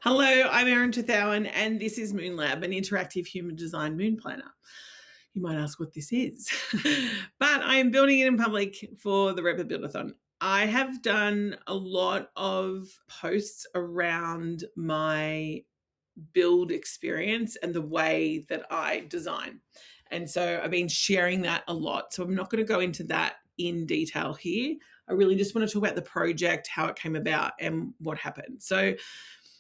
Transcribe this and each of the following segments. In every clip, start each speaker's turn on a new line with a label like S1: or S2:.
S1: Hello, I'm Eiran Trethowan, and this is moon-lab, an interactive human design moon planner. You might ask what this is, but I am building it in public for the Revv Buildathon. I have done a lot of posts around my build experience and the way that I design. And so I've been sharing that a lot. So I'm not going to go into that in detail here. I really just want to talk about the project, how it came about, and what happened. So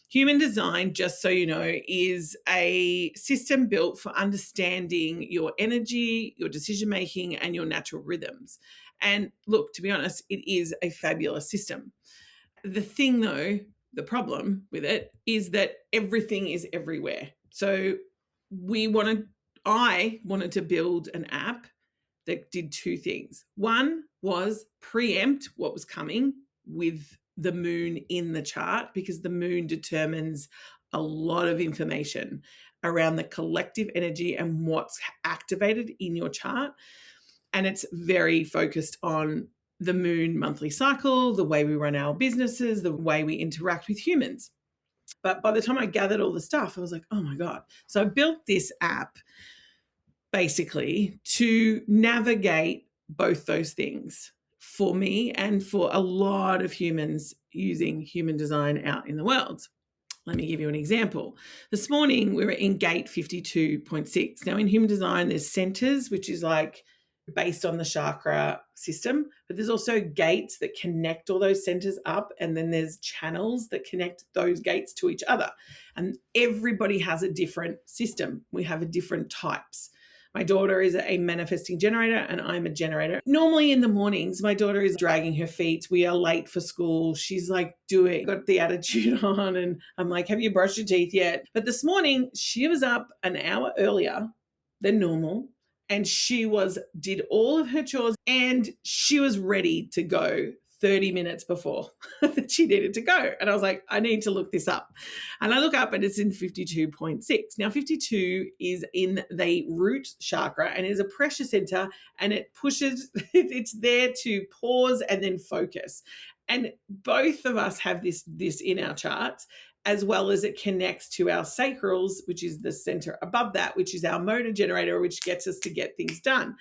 S1: human design, just so you know, is a system built for understanding your energy, your decision-making, and your natural rhythms. And look, to be honest, it is a fabulous system. The thing though, the problem with it is that everything is everywhere. So I wanted to build an app that did two things. One was preempt what was coming with the moon in the chart, because the moon determines a lot of information around the collective energy and what's activated in your chart. And it's very focused on the moon monthly cycle, the way we run our businesses, the way we interact with humans. But by the time I gathered all the stuff, I was like, oh my God. So I built this app basically to navigate both those things for me and for a lot of humans using human design out in the world. Let me give you an example. This morning we were in gate 52.6. Now in human design, there's centers, which is like based on the chakra system, but there's also gates that connect all those centers up, and then there's channels that connect those gates to each other. And everybody has a different system. We have different types. My daughter is a manifesting generator and I'm a generator. Normally in the mornings, my daughter is dragging her feet. We are late for school. She's like, got the attitude on. And I'm like, have you brushed your teeth yet? But this morning she was up an hour earlier than normal. And she did all of her chores and she was ready to go 30 minutes before that she needed to go. And I was like, I need to look this up. And I look up and it's in 52.6. Now 52 is in the root chakra and is a pressure center, and it pushes, it's there to pause and then focus. And both of us have this in our charts, as well as it connects to our sacrals, which is the center above that, which is our motor generator, which gets us to get things done.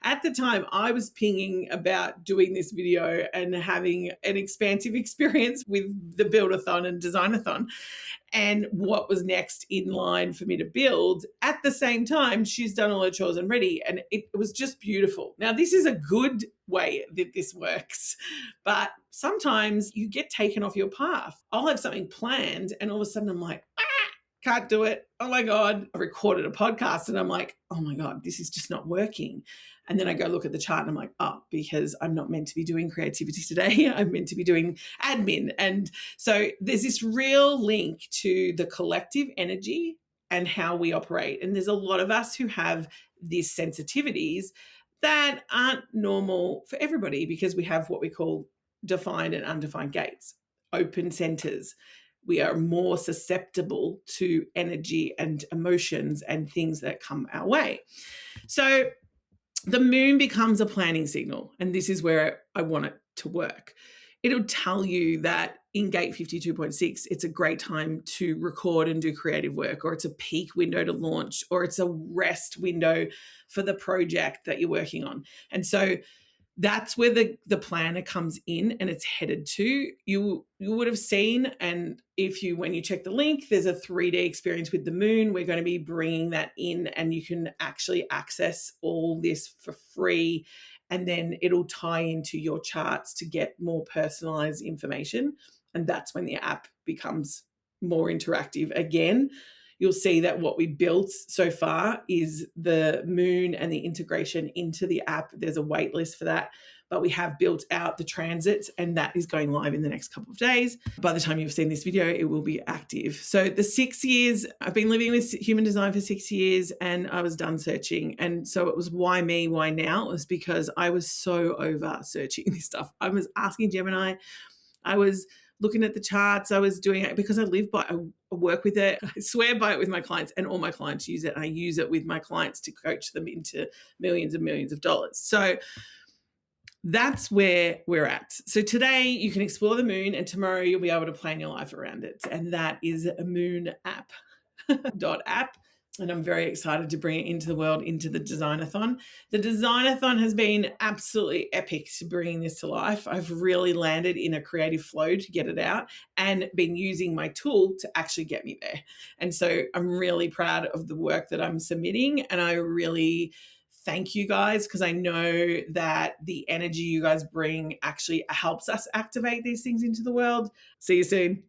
S1: At the time, I was pinging about doing this video and having an expansive experience with the Buildathon and Designathon and what was next in line for me to build. At the same time, she's done all her chores and ready, and it was just beautiful. Now, this is a good way that this works, but sometimes you get taken off your path. I'll have something planned and all of a sudden I'm like, can't do it. Oh my God. I recorded a podcast and I'm like, oh my God, this is just not working. And then I go look at the chart and I'm like, oh, because I'm not meant to be doing creativity today. I'm meant to be doing admin. And so there's this real link to the collective energy and how we operate. And there's a lot of us who have these sensitivities that aren't normal for everybody, because we have what we call defined and undefined gates, open centers. We are more susceptible to energy and emotions and things that come our way. So the moon becomes a planning signal, and this is where I want it to work. It'll tell you that in gate 52.6, it's a great time to record and do creative work, or it's a peak window to launch, or it's a rest window for the project that you're working on. And so that's where the planner comes in and it's headed to. You would have seen, and when you check the link, there's a 3D experience with the moon. We're going to be bringing that in, and you can actually access all this for free. And then it'll tie into your charts to get more personalized information. And that's when the app becomes more interactive again. You'll see that what we built so far is the moon and the integration into the app. There's a wait list for that, but we have built out the transits, and that is going live in the next couple of days. By the time you've seen this video, it will be active. So the 6 years, I've been living with human design for 6 years, and I was done searching. And so it was why me, why now? It was because I was so over searching this stuff. I was asking Gemini, I was looking at the charts, I was doing it because I live by, I work with it. I swear by it with my clients, and all my clients use it. And I use it with my clients to coach them into millions and millions of dollars. So that's where we're at. So today you can explore the moon, and tomorrow you'll be able to plan your life around it. And that is a moon-lab.app. And I'm very excited to bring it into the world, into the Designathon. The Designathon has been absolutely epic to bringing this to life. I've really landed in a creative flow to get it out and been using my tool to actually get me there. And so I'm really proud of the work that I'm submitting, and I really thank you guys, because I know that the energy you guys bring actually helps us activate these things into the world. See you soon.